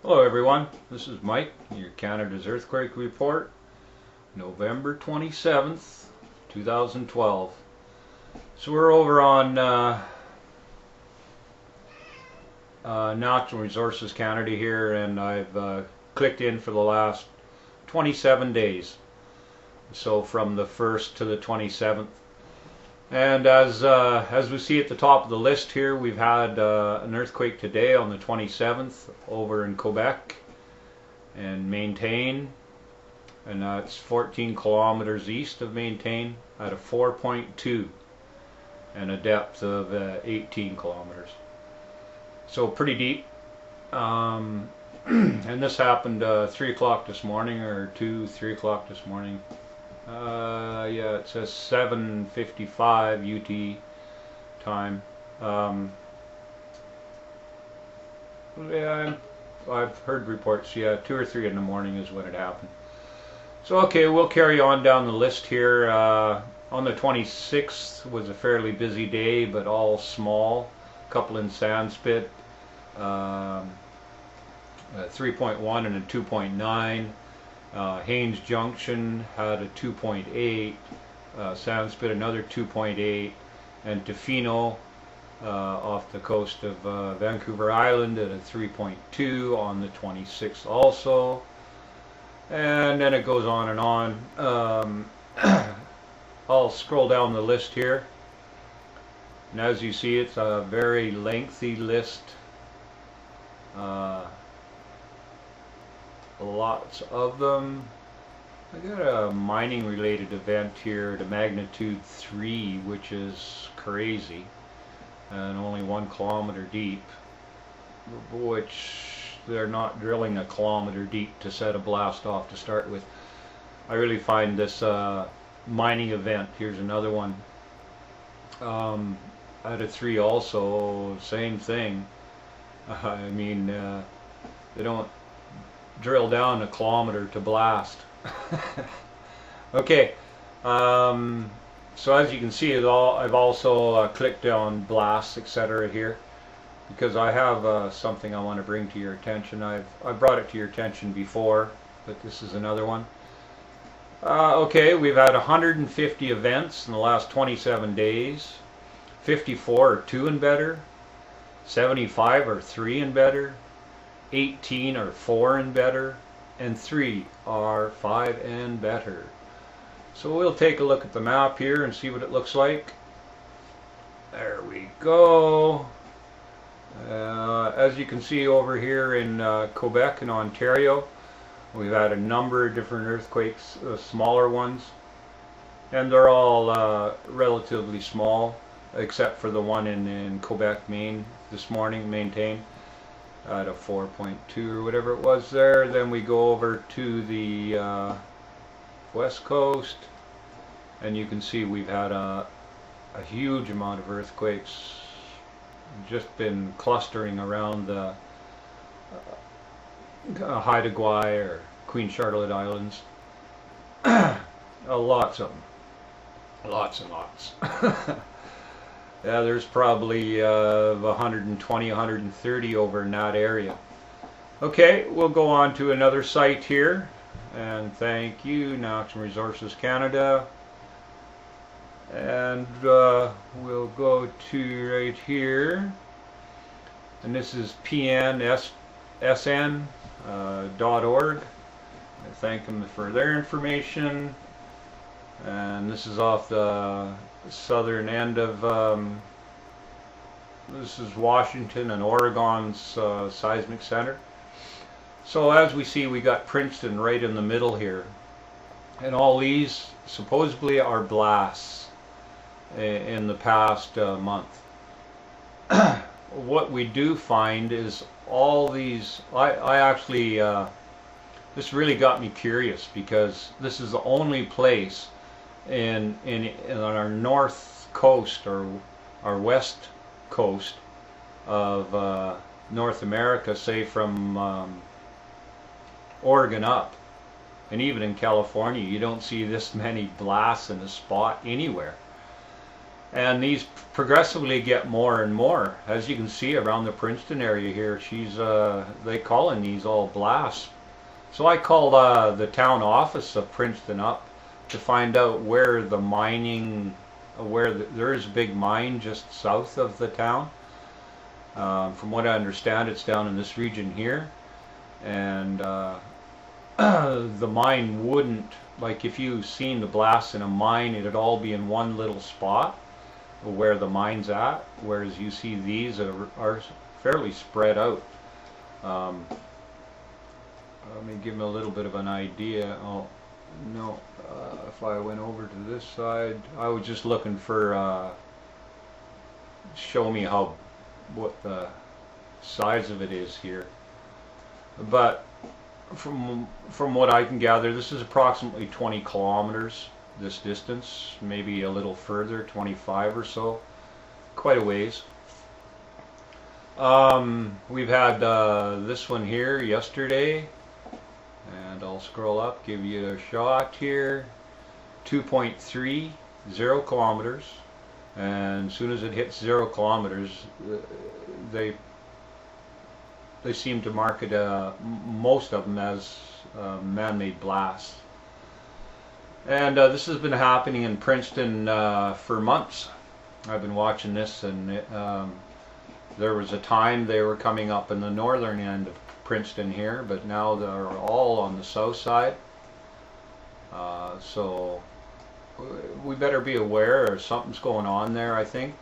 Hello everyone, this is Mike, your Canada's Earthquake Report, November 27th, 2012. So we're over on Natural Resources Canada here, and I've clicked in for the last 27 days. So from the 1st to the 27th. And as we see at the top of the list here, we've had an earthquake today on the 27th over in Quebec and Maintain, and that's 14 kilometers east of Maintain at a 4.2 and a depth of 18 kilometers. So pretty deep. And this happened 3 o'clock this morning, or 3 o'clock this morning. Yeah, it says 7:55 UT time. Yeah, I've heard reports, yeah, 2 or 3 in the morning is when it happened. So okay, we'll carry on down the list here. On the 26th was a fairly busy day, but all small. A couple in Sandspit, 3.1 and a 2.9. Haines Junction had a 2.8, Sandspit another 2.8, and Tofino off the coast of Vancouver Island at a 3.2 on the 26th also. And then it goes on and on. I'll scroll down the list here, and as you see, it's a very lengthy list. Lots of them. I got a mining related event here at a magnitude 3, which is crazy, and only 1 kilometer deep, which they're not drilling a kilometer deep to set a blast off to start with. I really find this mining event, here's another one, at a 3 also, same thing. I mean, they don't drill down a kilometer to blast. Okay, so as you can see, I've also clicked on blasts, etc. here, because I have something I want to bring to your attention. I've brought it to your attention before, but this is another one. Okay, we've had 150 events in the last 27 days. 54 are 2 and better, 75 are 3 and better, 18 are 4 and better, and 3 are 5 and better. So we'll take a look at the map here and see what it looks like. There we go. As you can see over here in Quebec and Ontario, we've had a number of different earthquakes, smaller ones, and they're all relatively small, except for the one in Quebec, Maine this morning, Maintain, at a 4.2 or whatever it was there. Then we go over to the west coast, and you can see we've had a huge amount of earthquakes just been clustering around the Haida Gwaii or Queen Charlotte Islands. Lots of them, lots and lots. Yeah, there's probably 120, 130 over in that area. Okay, we'll go on to another site here, and thank you, Natural Resources Canada. And we'll go to right here, and this is pnsn.org. I thank them for their information, and this is off the southern end of this is Washington and Oregon's seismic center. So as we see, we got Princeton right in the middle here, and all these supposedly are blasts in the past month. What we do find is all these, I actually this really got me curious, because this is the only place in our north coast or our west coast of North America, say from Oregon up, and even in California, you don't see this many blasts in a spot anywhere. And these progressively get more and more. As you can see around the Princeton area here, they calling these all blasts. So I called the town office of Princeton up to find out where the mining, there is a big mine just south of the town. From what I understand, it's down in this region here. And the mine wouldn't, like if you've seen the blasts in a mine, it'd all be in one little spot where the mine's at, whereas you see these are fairly spread out. Let me give them a little bit of an idea. Oh no, if I went over to this side, I was just looking for show me what the size of it is here. But from what I can gather, this is approximately 20 kilometers, this distance, maybe a little further, 25 or so, quite a ways. We've had this one here yesterday, and I'll scroll up, give you a shot here. 2.30 kilometers, and as soon as it hits 0 kilometers, they seem to market most of them as man-made blasts. And this has been happening in Princeton for months. I've been watching this, and there was a time they were coming up in the northern end of Princeton here, but now they're all on the south side. So we better be aware something's going on there, I think.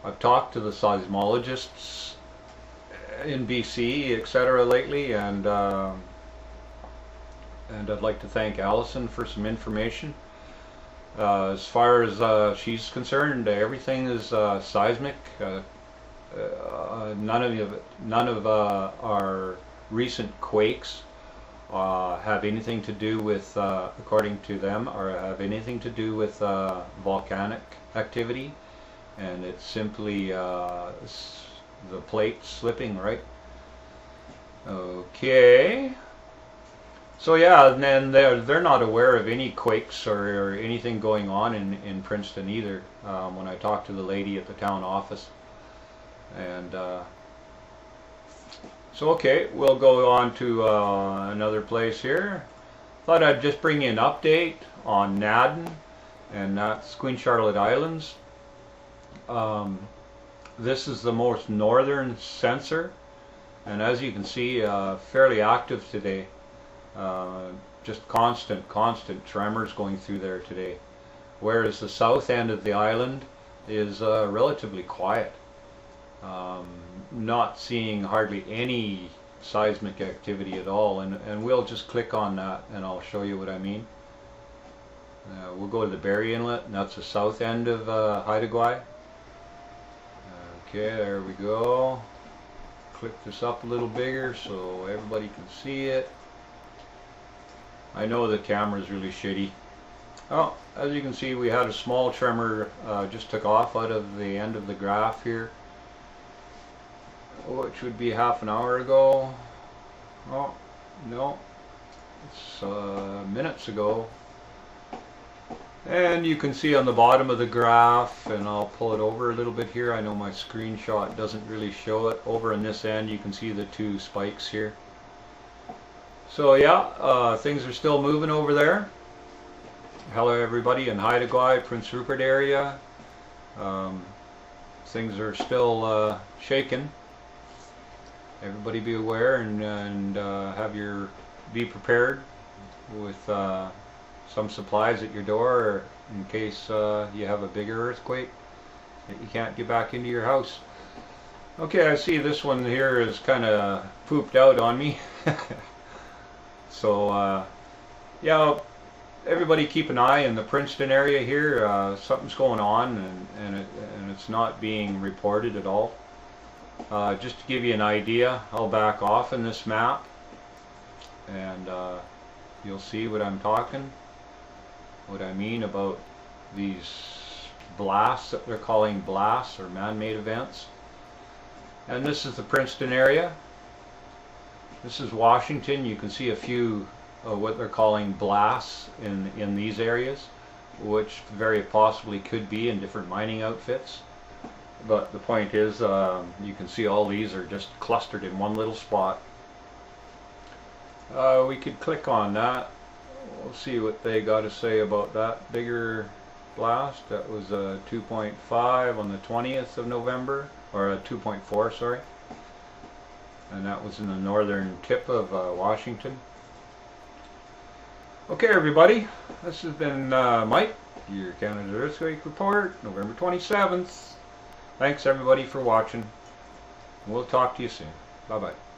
I've talked to the seismologists in BC, etc. lately, and I'd like to thank Allison for some information. As far as she's concerned, everything is seismic. None of our recent quakes have anything to do with, according to them, or have anything to do with volcanic activity, and it's simply the plate slipping, right? Okay. So yeah, and then they're not aware of any quakes or anything going on in Princeton either. When I talked to the lady at the town office, and so okay, we'll go on to another place here. Thought I'd just bring you an update on Naden, and that's Queen Charlotte Islands. This is the most northern sensor, and as you can see, fairly active today. Just constant tremors going through there today, whereas the south end of the island is relatively quiet. Not seeing hardly any seismic activity at all, and we'll just click on that and I'll show you what I mean. We'll go to the Barry Inlet, and that's the south end of Haida Gwaii. Okay, there we go. Click this up a little bigger so everybody can see it. I know the camera's really shitty. Oh, as you can see, we had a small tremor just took off out of the end of the graph here, which would be half an hour ago. Oh, no, it's minutes ago. And you can see on the bottom of the graph, and I'll pull it over a little bit here. I know my screenshot doesn't really show it. Over in this end, you can see the two spikes here. So yeah, things are still moving over there. Hello everybody in Haida Gwaii, Prince Rupert area. Things are still shaking. Everybody be aware and be prepared with some supplies at your door in case you have a bigger earthquake that you can't get back into your house. Okay, I see this one here is kind of pooped out on me. So yeah, everybody keep an eye in the Princeton area here. Something's going on, and it's not being reported at all. Just to give you an idea, I'll back off in this map, and you'll see what I'm what I mean about these blasts that they're calling blasts or man-made events. And this is the Princeton area. This is Washington. You can see a few what they're calling blasts in these areas. which very possibly could be in different mining outfits. But the point is, you can see all these are just clustered in one little spot. We could click on that. We'll see what they got to say about that bigger blast. That was a 2.5 on the 20th of November, or a 2.4, sorry. And that was in the northern tip of Washington. Okay, everybody, this has been Mike, your Canada Earthquake Report, November 27th. Thanks, everybody, for watching. We'll talk to you soon. Bye-bye.